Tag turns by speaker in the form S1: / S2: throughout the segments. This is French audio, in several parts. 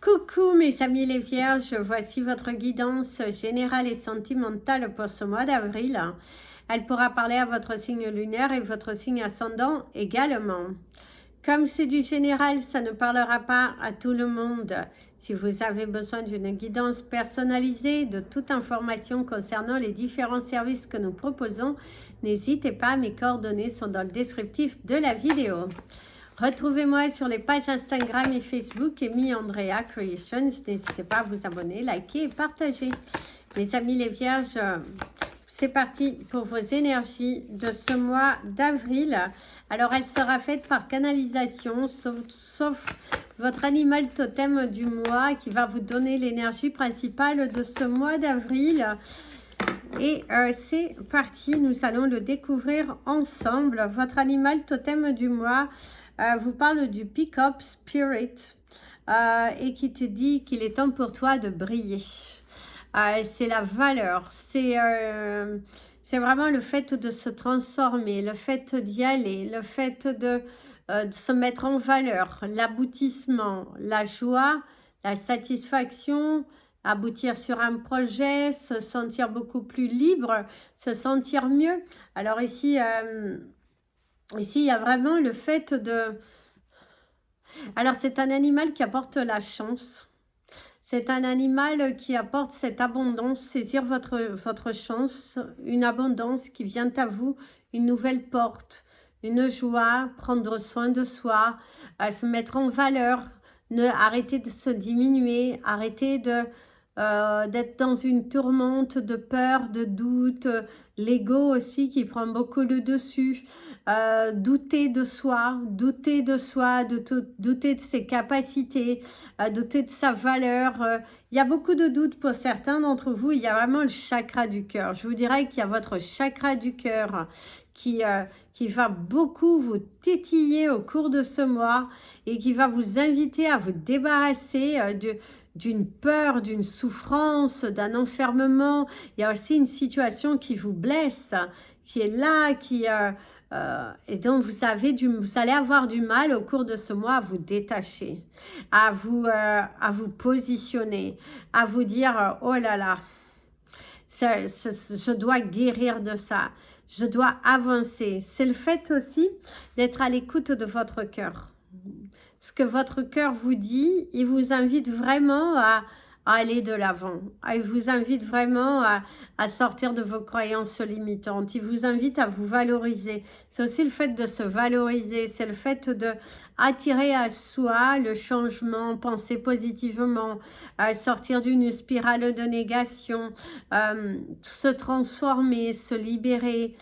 S1: Coucou mes amis les vierges, voici votre guidance générale et sentimentale pour ce mois d'avril. Elle pourra parler à votre signe lunaire et votre signe ascendant également. Comme c'est du général, ça ne parlera pas à tout le monde. Si vous avez besoin d'une guidance personnalisée, de toute information concernant les différents services que nous proposons, n'hésitez pas, mes coordonnées sont dans le descriptif de la vidéo. Retrouvez-moi sur les pages Instagram et Facebook Amy Andrea Creations. N'hésitez pas à vous abonner, liker et partager. Mes amis les vierges, c'est parti pour vos énergies de ce mois d'avril. Alors, elle sera faite par canalisation, sauf votre animal totem du mois qui va vous donner l'énergie principale de ce mois d'avril. Et c'est parti, nous allons le découvrir ensemble. Votre animal totem du mois vous parle du Pick-up Spirit et qui te dit qu'il est temps pour toi de briller. C'est la valeur, c'est vraiment le fait de se transformer, le fait d'y aller, le fait de se mettre en valeur, l'aboutissement, la joie, la satisfaction, aboutir sur un projet, se sentir beaucoup plus libre, se sentir mieux. Alors ici, il y a vraiment le fait de... Alors c'est un animal qui apporte la chance. C'est un animal qui apporte cette abondance, saisir votre chance, une abondance qui vient à vous, une nouvelle porte, une joie, prendre soin de soi, se mettre en valeur, arrêter de se diminuer, arrêter d'être dans une tourmente de peur, de doute, l'ego aussi qui prend beaucoup le dessus, douter de soi, douter de ses capacités, douter de sa valeur. Il y a beaucoup de doutes pour certains d'entre vous, il y a vraiment le chakra du cœur. Je vous dirais qu'il y a votre chakra du cœur qui va beaucoup vous tétiller au cours de ce mois et qui va vous inviter à vous débarrasser d'une peur, d'une souffrance, d'un enfermement. Il y a aussi une situation qui vous blesse, qui est là, et donc vous allez avoir du mal au cours de ce mois à vous détacher, à vous positionner, à vous dire oh là là, je dois guérir de ça, je dois avancer. C'est le fait aussi d'être à l'écoute de votre cœur. Ce que votre cœur vous dit, il vous invite vraiment à aller de l'avant. Il vous invite vraiment à sortir de vos croyances limitantes. Il vous invite à vous valoriser. C'est aussi le fait de se valoriser. C'est le fait de attirer à soi le changement, penser positivement, sortir d'une spirale de négation, se transformer, se libérer.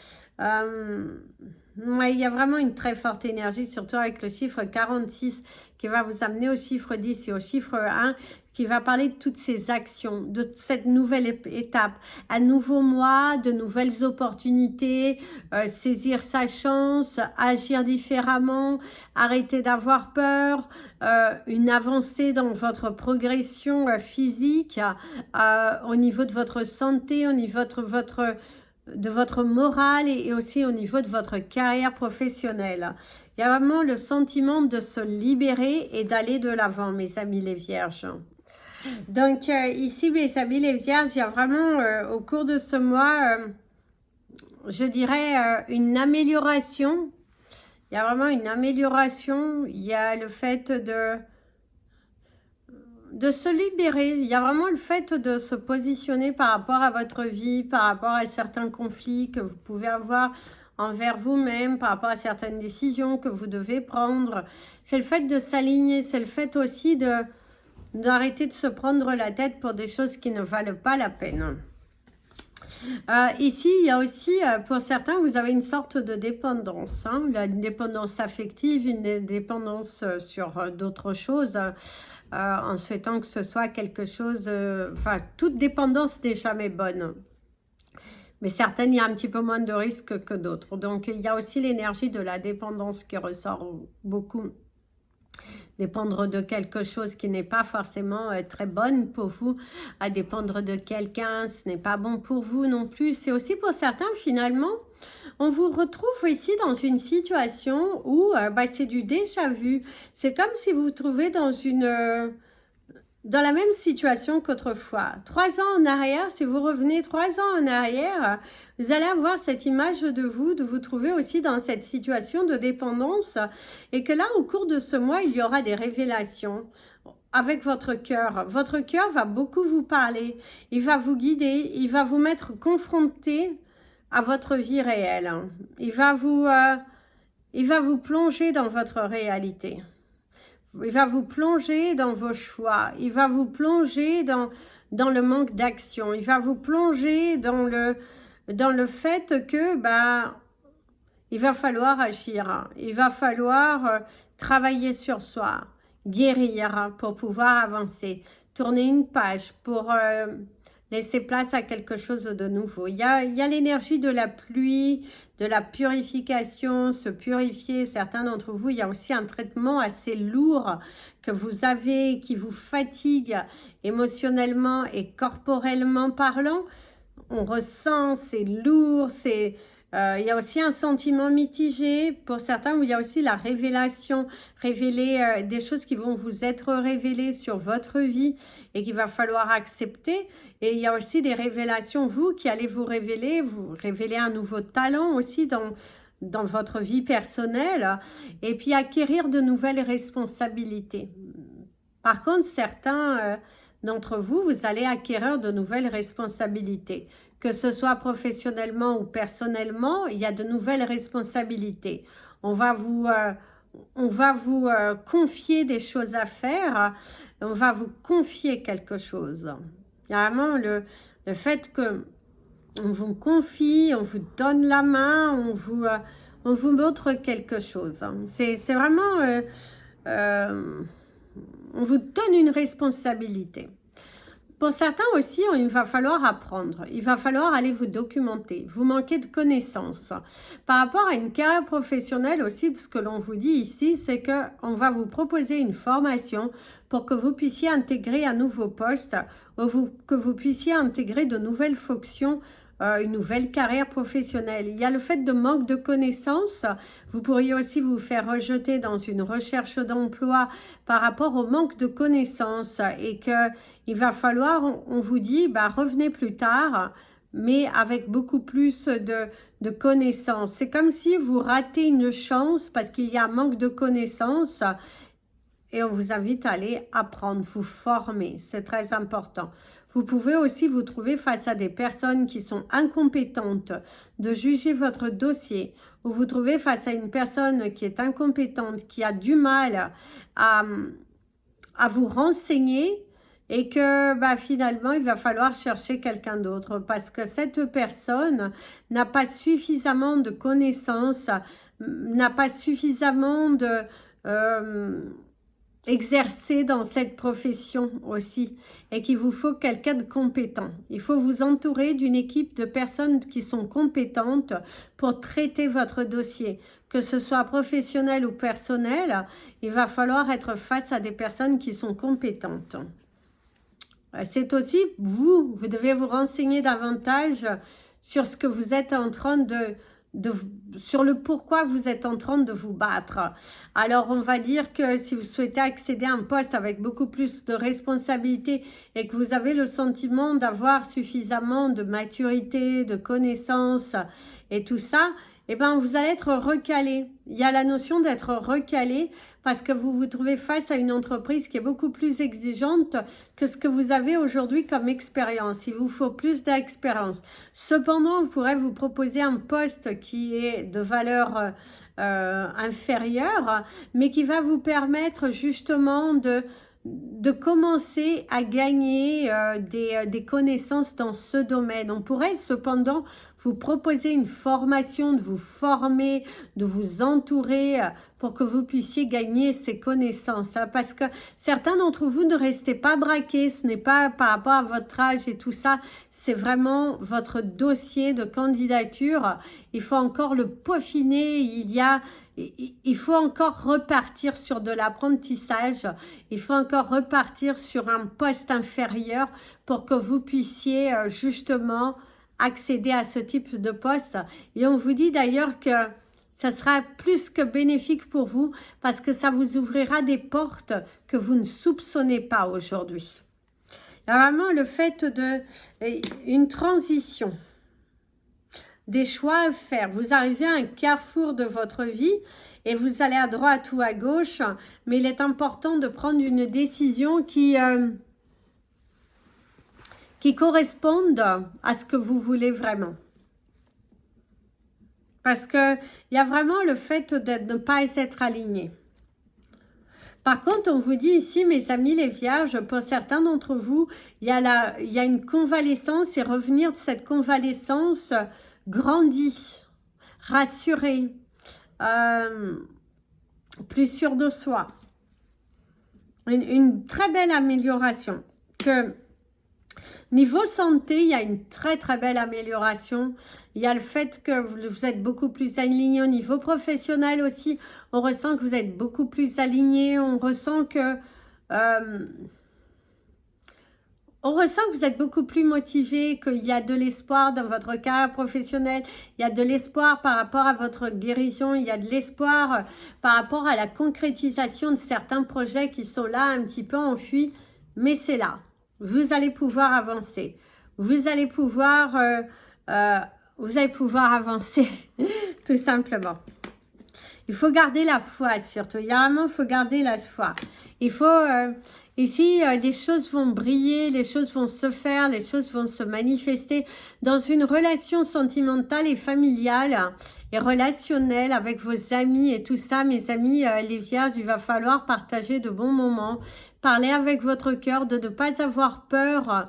S1: Ouais, il y a vraiment une très forte énergie, surtout avec le chiffre 46 qui va vous amener au chiffre 10 et au chiffre 1 qui va parler de toutes ces actions, de cette nouvelle étape, un nouveau mois, de nouvelles opportunités, saisir sa chance, agir différemment, arrêter d'avoir peur, une avancée dans votre progression physique, au niveau de votre santé, au niveau de votre morale et aussi au niveau de votre carrière professionnelle. Il y a vraiment le sentiment de se libérer et d'aller de l'avant, mes amis les vierges. Donc ici, mes amis les vierges, il y a vraiment au cours de ce mois, je dirais une amélioration. Il y a vraiment une amélioration. Il y a le fait de se libérer. Il y a vraiment le fait de se positionner par rapport à votre vie, par rapport à certains conflits que vous pouvez avoir envers vous-même, par rapport à certaines décisions que vous devez prendre. C'est le fait de s'aligner, c'est le fait aussi d'arrêter de se prendre la tête pour des choses qui ne valent pas la peine. Ici, il y a aussi, pour certains, vous avez une sorte de dépendance, hein, une dépendance affective, une dépendance sur d'autres choses, en souhaitant que ce soit quelque chose, enfin, toute dépendance n'est jamais bonne. Mais certaines, il y a un petit peu moins de risques que d'autres. Donc, il y a aussi l'énergie de la dépendance qui ressort beaucoup. Dépendre de quelque chose qui n'est pas forcément très bonne pour vous, à dépendre de quelqu'un, ce n'est pas bon pour vous non plus. C'est aussi pour certains, finalement, on vous retrouve ici dans une situation où c'est du déjà vu. C'est comme si vous vous trouvez dans dans la même situation qu'autrefois. 3 ans en arrière, si vous revenez 3 ans en arrière, vous allez avoir cette image de vous trouver aussi dans cette situation de dépendance et que là, au cours de ce mois, il y aura des révélations avec votre cœur. Votre cœur va beaucoup vous parler, il va vous guider, il va vous mettre confronté à votre vie réelle. Il va vous plonger dans votre réalité. Il va vous plonger dans vos choix. Il va vous plonger dans le manque d'action. Il va vous plonger dans le fait que il va falloir agir. Il va falloir travailler sur soi, guérir pour pouvoir avancer, tourner une page pour laisser place à quelque chose de nouveau. Il y a l'énergie de la pluie, de la purification, se purifier. Certains d'entre vous, il y a aussi un traitement assez lourd que vous avez, qui vous fatigue émotionnellement et corporellement parlant. On ressent, c'est lourd, il y a aussi un sentiment mitigé pour certains où il y a aussi la révélation, révéler des choses qui vont vous être révélées sur votre vie et qu'il va falloir accepter. Et il y a aussi des révélations, vous, qui allez vous révéler un nouveau talent aussi dans votre vie personnelle et puis acquérir de nouvelles responsabilités. Par contre, certains d'entre vous, vous allez acquérir de nouvelles responsabilités. Que ce soit professionnellement ou personnellement, il y a de nouvelles responsabilités. On va vous confier des choses à faire, on va vous confier quelque chose. Il y a vraiment le fait que on vous confie, on vous donne la main, on vous montre quelque chose. C'est vraiment... on vous donne une responsabilité. Pour certains aussi, il va falloir apprendre, il va falloir aller vous documenter, vous manquez de connaissances. Par rapport à une carrière professionnelle aussi, ce que l'on vous dit ici, c'est qu'on va vous proposer une formation pour que vous puissiez intégrer un nouveau poste, ou que vous puissiez intégrer de nouvelles fonctions, une nouvelle carrière professionnelle. Il y a le fait de manque de connaissances. Vous pourriez aussi vous faire rejeter dans une recherche d'emploi par rapport au manque de connaissances et que il va falloir, on vous dit, revenez plus tard, mais avec beaucoup plus de connaissances. C'est comme si vous ratez une chance parce qu'il y a un manque de connaissances et on vous invite à aller apprendre, vous former. C'est très important. Vous pouvez aussi vous trouver face à des personnes qui sont incompétentes de juger votre dossier, ou vous trouvez face à une personne qui est incompétente, qui a du mal à vous renseigner et que finalement il va falloir chercher quelqu'un d'autre parce que cette personne n'a pas suffisamment de connaissances, n'a pas suffisamment de... exercer dans cette profession aussi et qu'il vous faut quelqu'un de compétent. Il faut vous entourer d'une équipe de personnes qui sont compétentes pour traiter votre dossier. Que ce soit professionnel ou personnel, il va falloir être face à des personnes qui sont compétentes. C'est aussi vous devez vous renseigner davantage sur ce que vous êtes en train sur le pourquoi vous êtes en train de vous battre. Alors on va dire que si vous souhaitez accéder à un poste avec beaucoup plus de responsabilité et que vous avez le sentiment d'avoir suffisamment de maturité, de connaissances et tout ça, vous allez être recalé. Il y a la notion d'être recalé parce que vous vous trouvez face à une entreprise qui est beaucoup plus exigeante que ce que vous avez aujourd'hui comme expérience. Il vous faut plus d'expérience. Cependant, on pourrait vous proposer un poste qui est de valeur inférieure, mais qui va vous permettre justement de commencer à gagner des connaissances dans ce domaine. On pourrait cependant vous proposer une formation, de vous former, de vous entourer pour que vous puissiez gagner ces connaissances. Parce que certains d'entre vous ne restez pas braqués, ce n'est pas par rapport à votre âge et tout ça, c'est vraiment votre dossier de candidature. Il faut encore le peaufiner, il faut encore repartir sur de l'apprentissage, il faut encore repartir sur un poste inférieur pour que vous puissiez justement accéder à ce type de poste. Et on vous dit d'ailleurs que Ce sera plus que bénéfique pour vous parce que ça vous ouvrira des portes que vous ne soupçonnez pas aujourd'hui. Il y a vraiment le fait de une transition, des choix à faire. Vous arrivez à un carrefour de votre vie et vous allez à droite ou à gauche, mais il est important de prendre une décision qui corresponde à ce que vous voulez vraiment. Parce qu'il y a vraiment le fait de ne pas être aligné. Par contre, on vous dit ici, mes amis les vierges, pour certains d'entre vous, il y a une convalescence et revenir de cette convalescence grandi, rassuré, plus sûr de soi. Une très belle amélioration. Niveau santé, il y a une très très belle amélioration. Il y a le fait que vous êtes beaucoup plus aligné au niveau professionnel aussi. On ressent que vous êtes beaucoup plus aligné. On ressent que vous êtes beaucoup plus motivé, qu'il y a de l'espoir dans votre carrière professionnelle. Il y a de l'espoir par rapport à votre guérison. Il y a de l'espoir par rapport à la concrétisation de certains projets qui sont là un petit peu enfuis. Mais c'est là. Vous allez pouvoir avancer. Vous allez pouvoir avancer, tout simplement. Il faut garder la foi, surtout. Il faut garder la foi. Il faut... ici, les choses vont briller, les choses vont se faire, les choses vont se manifester dans une relation sentimentale et familiale et relationnelle avec vos amis et tout ça. Mes amis, les vierges, il va falloir partager de bons moments. Parlez avec votre cœur, de ne pas avoir peur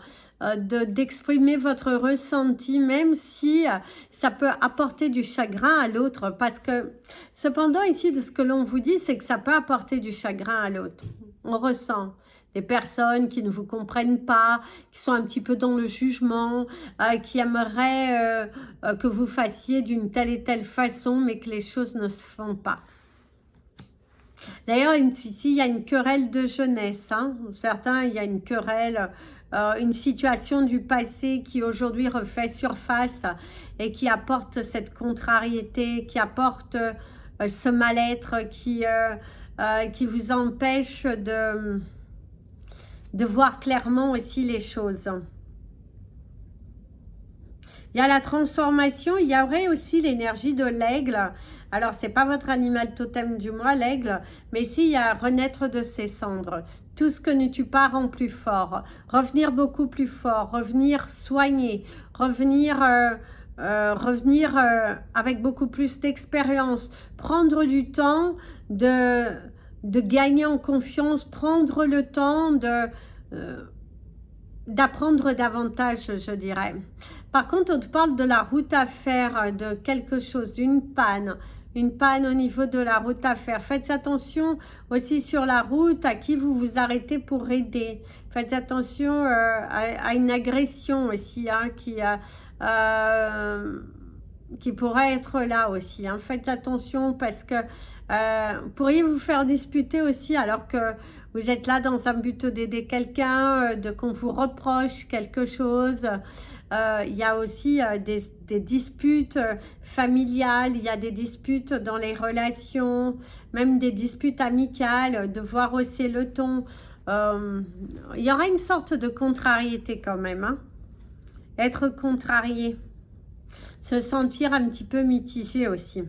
S1: d'exprimer votre ressenti, même si ça peut apporter du chagrin à l'autre. Parce que, cependant, ici, de ce que l'on vous dit, c'est que ça peut apporter du chagrin à l'autre. On ressent des personnes qui ne vous comprennent pas, qui sont un petit peu dans le jugement, qui aimeraient que vous fassiez d'une telle et telle façon, mais que les choses ne se font pas. D'ailleurs, ici, il y a une querelle de jeunesse. Hein. Certains, il y a une querelle, une situation du passé qui aujourd'hui refait surface et qui apporte cette contrariété, qui apporte ce mal-être, qui vous empêche de voir clairement aussi les choses. Il y a la transformation, il y aurait aussi l'énergie de l'aigle. Alors, ce n'est pas votre animal totem du mois, l'aigle, mais ici, il y a renaître de ses cendres. Tout ce que ne tue pas rend plus fort. Revenir beaucoup plus fort, revenir soigné, revenir avec beaucoup plus d'expérience. Prendre du temps de gagner en confiance, prendre le temps d'apprendre davantage, je dirais. Par contre, on te parle de la route à faire, de quelque chose, d'une panne. Une panne au niveau de la route à faire. Faites attention aussi sur la route à qui vous vous arrêtez pour aider. Faites attention à une agression aussi hein, qui pourrait être là aussi. Hein. Faites attention parce que pourriez vous faire disputer aussi alors que vous êtes là dans un but d'aider quelqu'un, de qu'on vous reproche quelque chose. Il y a aussi des disputes familiales, il y a des disputes dans les relations, même des disputes amicales, devoir hausser le ton. Il y aura une sorte de contrariété quand même. Hein. Être contrarié. Se sentir un petit peu mitigé aussi.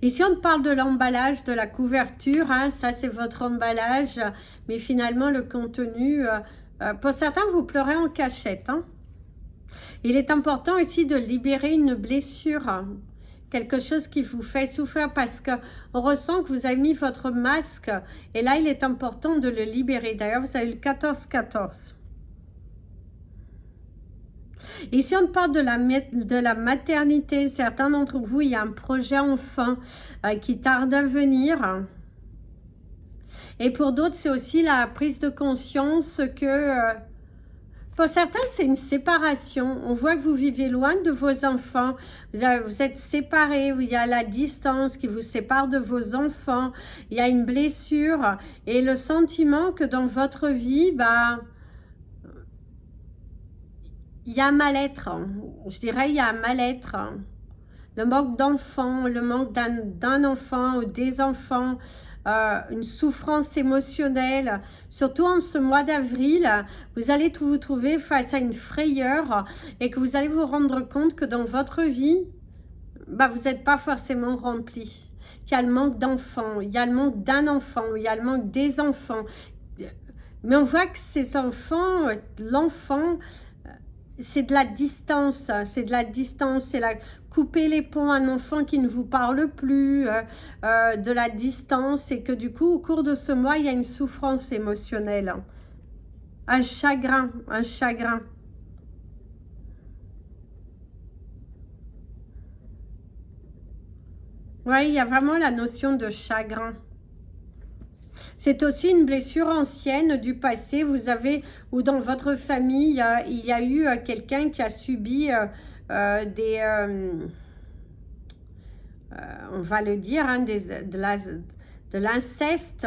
S1: Ici, on parle de l'emballage, de la couverture. Hein, ça, c'est votre emballage. Mais finalement, le contenu, pour certains, vous pleurez en cachette. Hein. Il est important aussi de libérer une blessure. Hein, quelque chose qui vous fait souffrir parce qu'on ressent que vous avez mis votre masque. Et là, il est important de le libérer. D'ailleurs, vous avez le 14-14. Ici, on parle de la maternité. Certains d'entre vous, il y a un projet enfant qui tarde à venir. Et pour d'autres, c'est aussi la prise de conscience que... pour certains, c'est une séparation. On voit que vous vivez loin de vos enfants. Vous êtes séparés. Il y a la distance qui vous sépare de vos enfants. Il y a une blessure. Et le sentiment que dans votre vie... il y a un mal-être, je dirais il y a un mal-être, le manque d'enfants, le manque d'un enfant ou des enfants, une souffrance émotionnelle, surtout en ce mois d'avril, vous allez vous trouver face à une frayeur et que vous allez vous rendre compte que dans votre vie, bah, vous n'êtes pas forcément rempli. Il y a le manque d'enfants, il y a le manque d'un enfant, il y a le manque des enfants. Mais on voit que ces enfants, l'enfant, c'est de la distance, c'est la couper les ponts à un enfant qui ne vous parle plus, de la distance, et que du coup, au cours de ce mois, il y a une souffrance émotionnelle, un chagrin, un chagrin. Oui, il y a vraiment la notion de chagrin. C'est aussi une blessure ancienne du passé. Vous avez, ou dans votre famille, il y a eu quelqu'un qui a subi on va le dire, hein, de l'inceste,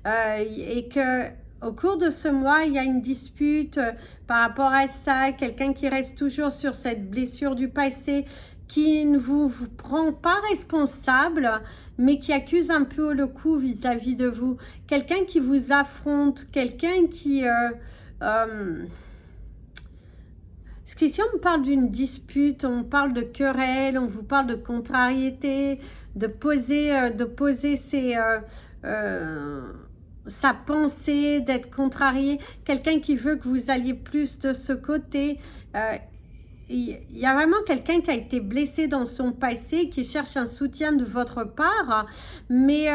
S1: et que au cours de ce mois, il y a une dispute par rapport à ça, quelqu'un qui reste toujours sur cette blessure du passé, qui ne vous prend pas responsable, mais qui accuse un peu le coup vis-à-vis de vous. Quelqu'un qui vous affronte, quelqu'un qui... parce qu'ici, on parle d'une dispute, on parle de querelle, on vous parle de contrariété, de poser sa pensée, d'être contrarié. Quelqu'un qui veut que vous alliez plus de ce côté. Il y a vraiment quelqu'un qui a été blessé dans son passé, qui cherche un soutien de votre part, mais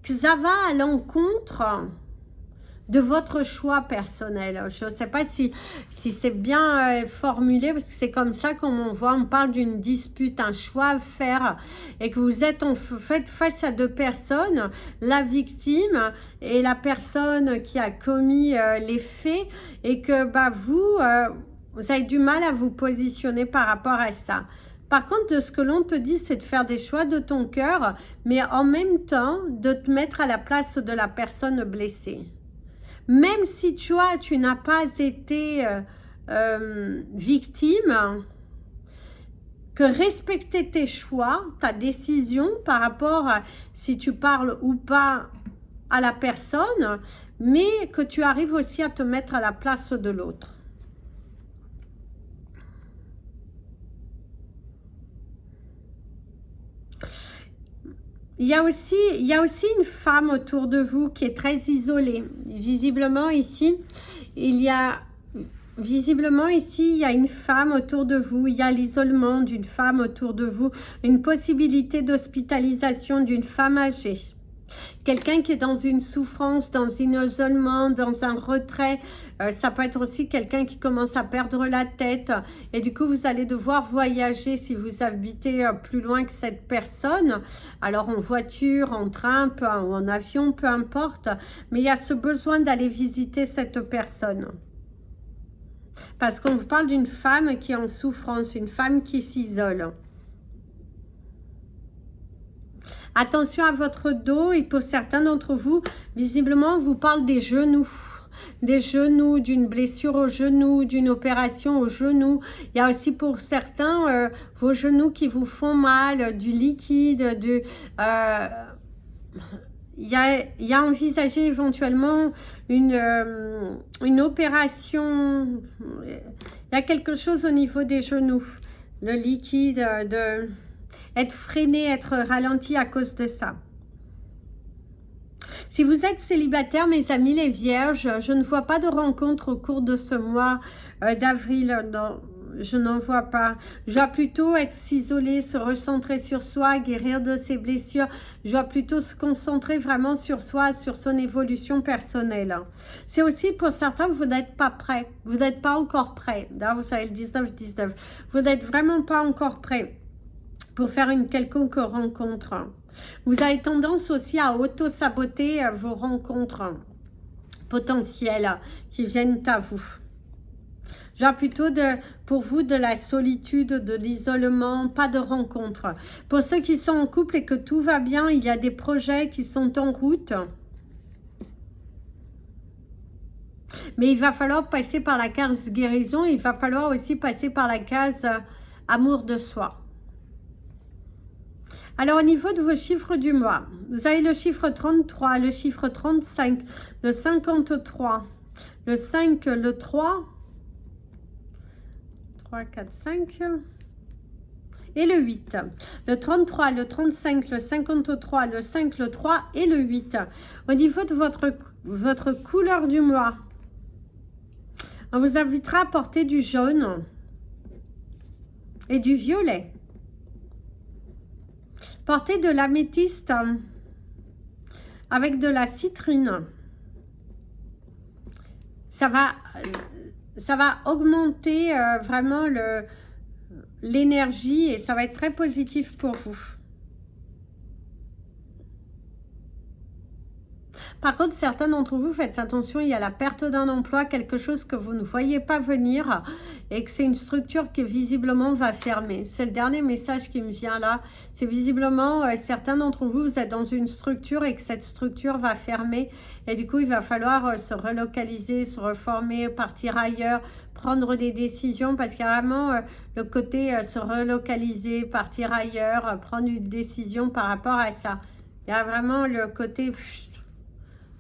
S1: que ça va à l'encontre de votre choix personnel. Je ne sais pas si c'est bien formulé, parce que c'est comme ça qu'on voit, on parle d'une dispute, un choix à faire, et que vous êtes en fait face à deux personnes, la victime et la personne qui a commis les faits, et que bah, vous avez du mal à vous positionner par rapport à ça. Par contre, de ce que l'on te dit, c'est de faire des choix de ton cœur, mais en même temps, de te mettre à la place de la personne blessée. Même si tu n'as pas été victime, que respecter tes choix, ta décision par rapport à si tu parles ou pas à la personne, mais que tu arrives aussi à te mettre à la place de l'autre. Il y a aussi une femme autour de vous qui est très isolée. Visiblement ici, il y a une femme autour de vous. Il y a l'isolement d'une femme autour de vous, une possibilité d'hospitalisation d'une femme âgée. Quelqu'un qui est dans une souffrance, dans un isolement, dans un retrait. Ça peut être aussi quelqu'un qui commence à perdre la tête. Et du coup, vous allez devoir voyager si vous habitez plus loin que cette personne. Alors en voiture, en train ou en avion, peu importe. Mais il y a ce besoin d'aller visiter cette personne. Parce qu'on vous parle d'une femme qui est en souffrance, une femme qui s'isole. Attention à votre dos, et pour certains d'entre vous, visiblement, on vous parle des genoux. Des genoux, d'une blessure au genou, d'une opération au genou. Il y a aussi pour certains, vos genoux qui vous font mal, du liquide, il y a envisagé éventuellement une opération. Il y a quelque chose au niveau des genoux. Le liquide, être freiné, être ralenti à cause de ça. Si vous êtes célibataire, mes amis les vierges, je ne vois pas de rencontre au cours de ce mois d'avril. Non, je n'en vois pas. Je vois plutôt être s'isoler, se recentrer sur soi, guérir de ses blessures. Je vois plutôt se concentrer vraiment sur soi, sur son évolution personnelle. C'est aussi pour certains, vous n'êtes pas prêt. Vous n'êtes pas encore prêt. Vous savez, le 19-19. Vous n'êtes vraiment pas encore prêt pour faire une quelconque rencontre. Vous avez tendance aussi à auto-saboter vos rencontres potentielles qui viennent à vous. Genre plutôt pour vous de la solitude, de l'isolement, pas de rencontre. Pour ceux qui sont en couple et que tout va bien, il y a des projets qui sont en route. Mais il va falloir passer par la case guérison. Il va falloir aussi passer par la case amour de soi. Alors, au niveau de vos chiffres du mois, vous avez le chiffre 33, le chiffre 35, le 53, le 5, le 3, 3, 4, 5 et le 8. Le 33, le 35, le 53, le 5, le 3 et le 8. Au niveau de votre couleur du mois, on vous invitera à porter du jaune et du violet. Portez de l'améthyste avec de la citrine. Ça va augmenter vraiment l'énergie et ça va être très positif pour vous. Par contre, certains d'entre vous, faites attention, il y a la perte d'un emploi, quelque chose que vous ne voyez pas venir et que c'est une structure qui visiblement va fermer. C'est le dernier message qui me vient là. C'est visiblement, certains d'entre vous, vous êtes dans une structure et que cette structure va fermer et du coup, il va falloir se relocaliser, se reformer, partir ailleurs, prendre des décisions parce qu'il y a vraiment le côté se relocaliser, partir ailleurs, prendre une décision par rapport à ça. Il y a vraiment le côté...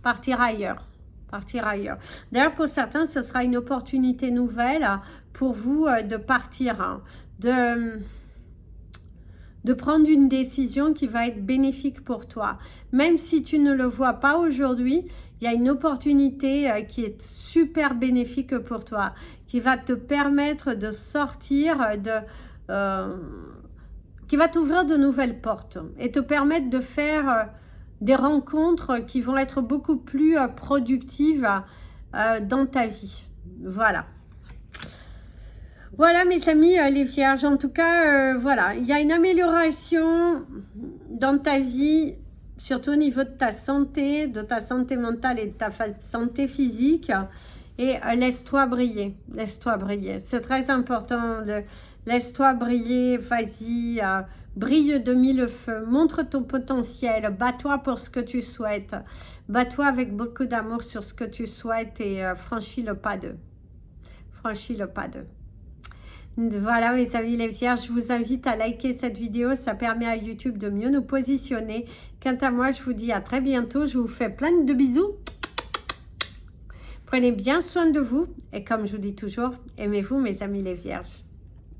S1: partir ailleurs, partir ailleurs. D'ailleurs, pour certains, ce sera une opportunité nouvelle pour vous de partir, hein, de prendre une décision qui va être bénéfique pour toi. Même si tu ne le vois pas aujourd'hui, il y a une opportunité qui est super bénéfique pour toi, qui va te permettre de sortir qui va t'ouvrir de nouvelles portes et te permettre de faire... des rencontres qui vont être beaucoup plus productives dans ta vie. Voilà. Voilà mes amis les vierges. En tout cas, voilà. Il y a une amélioration dans ta vie, surtout au niveau de ta santé mentale et de ta santé physique. Et laisse-toi briller. Laisse-toi briller. C'est très important. Laisse-toi briller. Vas-y. Brille de mille feux, montre ton potentiel, bats-toi pour ce que tu souhaites, bats-toi avec beaucoup d'amour sur ce que tu souhaites et franchis le pas d'eux. Franchis le pas d'eux. Voilà mes amis les vierges, je vous invite à liker cette vidéo, ça permet à YouTube de mieux nous positionner. Quant à moi, je vous dis à très bientôt, je vous fais plein de bisous. Prenez bien soin de vous et comme je vous dis toujours, aimez-vous mes amis les vierges.